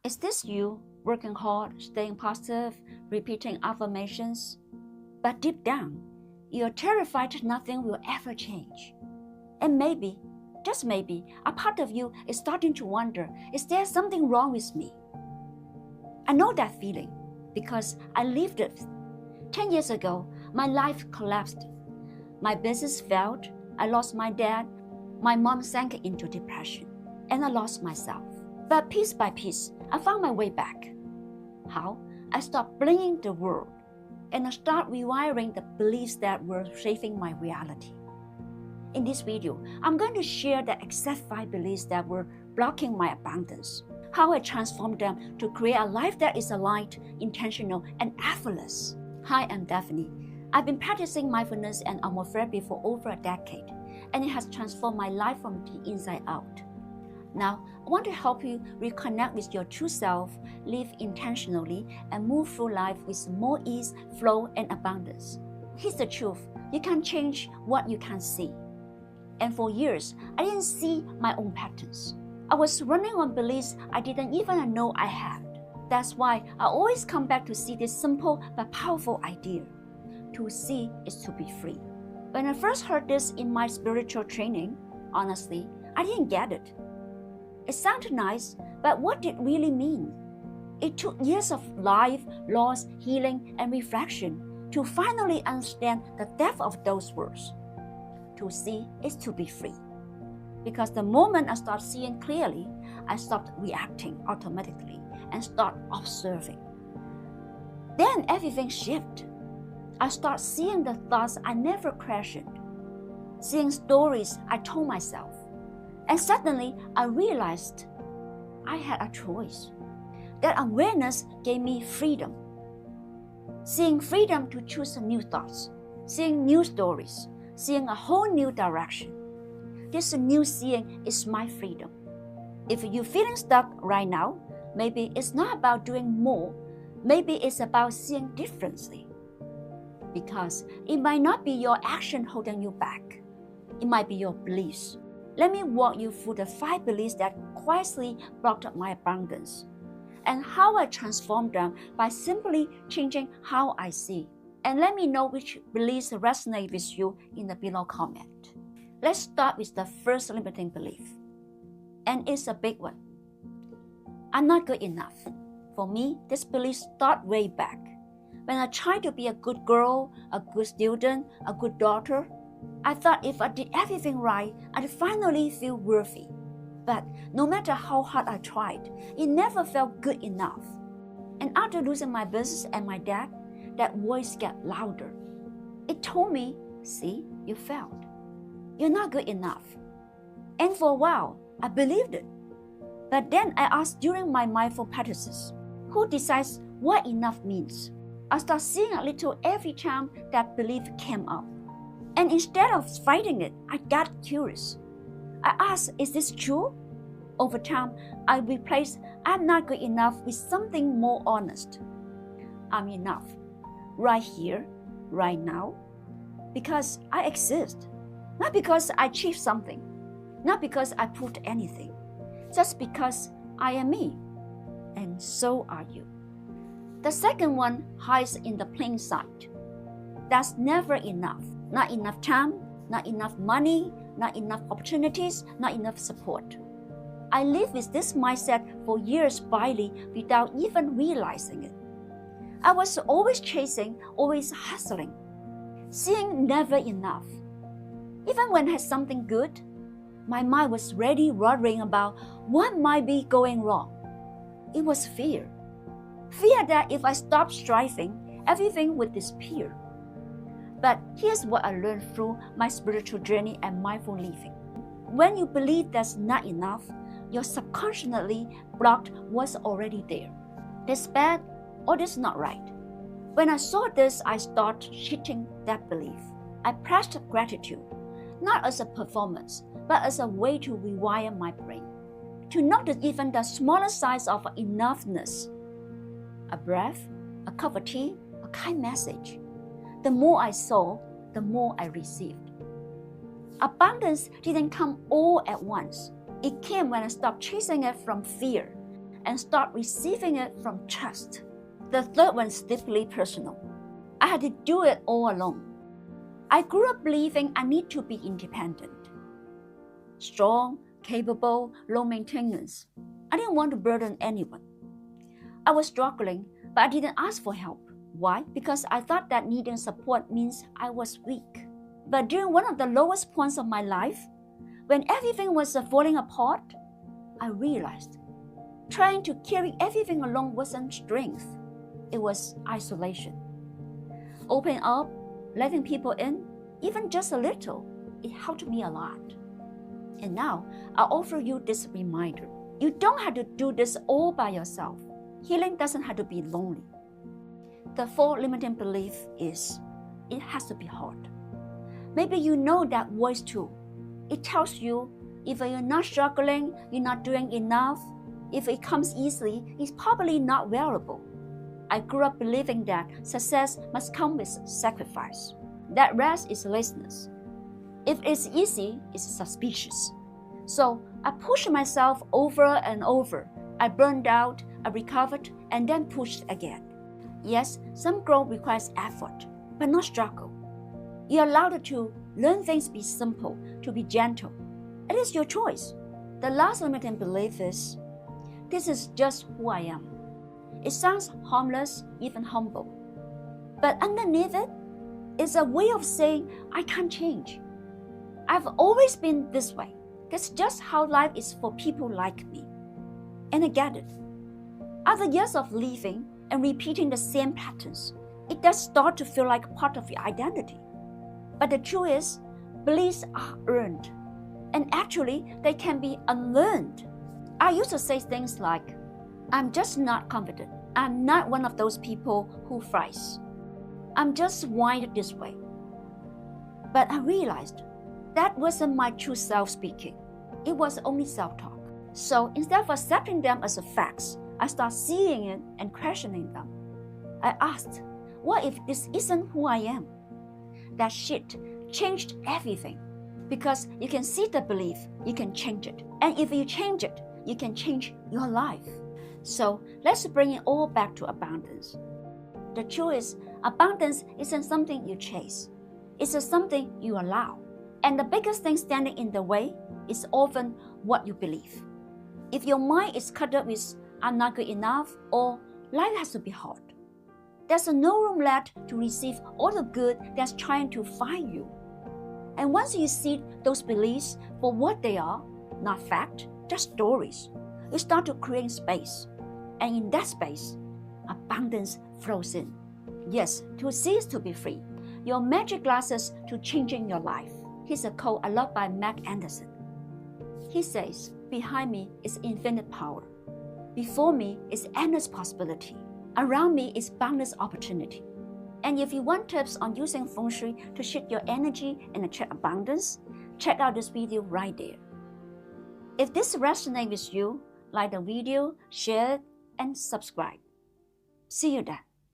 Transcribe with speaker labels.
Speaker 1: Is this you, working hard, staying positive, repeating affirmations? But deep down, you're terrified nothing will ever change. And maybe, just maybe, a part of you is starting to wonder, is there something wrong with me? I know that feeling because I lived it. 10 years ago, my life collapsed. My business failed, I lost my dad, my mom sank into depression, and I lost myself. But piece by piece, I found my way back. How? I stopped blaming the world, and I started rewiring the beliefs that were shaping my reality. In this video, I'm going to share the exact 5 beliefs that were blocking my abundance, how I transformed them to create a life that is aligned, intentional, and effortless. Hi, I'm Daphne. I've been practicing mindfulness and aromatherapy for over a decade, and it has transformed my life from the inside out. Now, I want to help you reconnect with your true self, live intentionally, and move through life with more ease, flow, and abundance. Here's the truth. You can change what you can see. And for years, I didn't see my own patterns. I was running on beliefs I didn't even know I had. That's why I always come back to see this simple but powerful idea. To see is to be free. When I first heard this in my spiritual training, honestly, I didn't get it. It sounded nice, but what did it really mean? It took years of life, loss, healing, and reflection to finally understand the depth of those words. To see is to be free. Because the moment I started seeing clearly, I stopped reacting automatically and started observing. Then everything shifted. I started seeing the thoughts I never questioned, seeing stories I told myself. And suddenly, I realized I had a choice. That awareness gave me freedom. Seeing freedom to choose new thoughts, seeing new stories, seeing a whole new direction. This new seeing is my freedom. If you're feeling stuck right now, maybe it's not about doing more. Maybe it's about seeing differently. Because it might not be your action holding you back. It might be your beliefs. Let me walk you through the 5 beliefs that quietly blocked my abundance and how I transformed them by simply changing how I see. And let me know which beliefs resonate with you in the below comment. Let's start with the first limiting belief. And it's a big one. I'm not good enough. For me, this belief started way back. When I tried to be a good girl, a good student, a good daughter, I thought if I did everything right, I'd finally feel worthy. But no matter how hard I tried, it never felt good enough. And after losing my business and my dad, that voice got louder. It told me, see, you failed. You're not good enough. And for a while, I believed it. But then I asked during my mindful practices, who decides what enough means? I started seeing a little every time that belief came up. And instead of fighting it, I got curious. I asked, is this true? Over time, I replaced I'm not good enough with something more honest. I'm enough, right here, right now, because I exist. Not because I achieved something, not because I proved anything, just because I am me, and so are you. The second one hides in the plain sight. That's never enough. Not enough time, not enough money, not enough opportunities, not enough support. I lived with this mindset for years blindly without even realizing it. I was always chasing, always hustling, seeing never enough. Even when I had something good, my mind was ready worrying about what might be going wrong. It was fear. Fear that if I stopped striving, everything would disappear. But here's what I learned through my spiritual journey and mindful living. When you believe that's not enough, you're subconsciously blocked what's already there. This bad or this not right. When I saw this, I started shifting that belief. I practiced gratitude, not as a performance, but as a way to rewire my brain. To notice even the smallest signs of enoughness. A breath, a cup of tea, a kind message. The more I saw, the more I received. Abundance didn't come all at once. It came when I stopped chasing it from fear and start receiving it from trust. The third one is deeply personal. I had to do it all alone. I grew up believing I need to be independent, strong, capable, low maintenance. I didn't want to burden anyone. I was struggling, but I didn't ask for help. Why? Because I thought that needing support means I was weak. But during one of the lowest points of my life, when everything was falling apart, I realized trying to carry everything alone wasn't strength. It was isolation. Opening up, letting people in, even just a little, it helped me a lot. And now, I offer you this reminder. You don't have to do this all by yourself. Healing doesn't have to be lonely. The fourth limiting belief is, it has to be hard. Maybe you know that voice too. It tells you, if you're not struggling, you're not doing enough. If it comes easily, it's probably not valuable. I grew up believing that success must come with sacrifice. That rest is laziness. If it's easy, it's suspicious. So I pushed myself over and over. I burned out, I recovered, and then pushed again. Yes, some growth requires effort, but not struggle. You're allowed to learn things to be simple, to be gentle. It is your choice. The last limiting belief is, this is just who I am. It sounds harmless, even humble. But underneath it is a way of saying, I can't change. I've always been this way. That's just how life is for people like me. And I get it. After years of living and repeating the same patterns, it does start to feel like part of your identity. But the truth is, beliefs are earned. And actually, they can be unlearned. I used to say things like, I'm just not confident. I'm not one of those people who fries. I'm just wired this way. But I realized that wasn't my true self speaking. It was only self-talk. So instead of accepting them as a facts, I started seeing it and questioning them. I asked, what if this isn't who I am? That shit changed everything. Because you can see the belief, you can change it. And if you change it, you can change your life. So let's bring it all back to abundance. The truth is, abundance isn't something you chase. It's just something you allow. And the biggest thing standing in the way is often what you believe. If your mind is cluttered with, I'm not good enough, or life has to be hard, there's no room left to receive all the good that's trying to find you. And once you see those beliefs for what they are, not fact, just stories, you start to create space. And in that space, abundance flows in. Yes, to cease to be free. Your magic glasses to changing your life. Here's a quote I love by Mac Anderson. He says, behind me is infinite power. Before me is endless possibility. Around me is boundless opportunity. And if you want tips on using feng shui to shift your energy and attract abundance, check out this video right there. If this resonates with you, like the video, share it, and subscribe. See you then.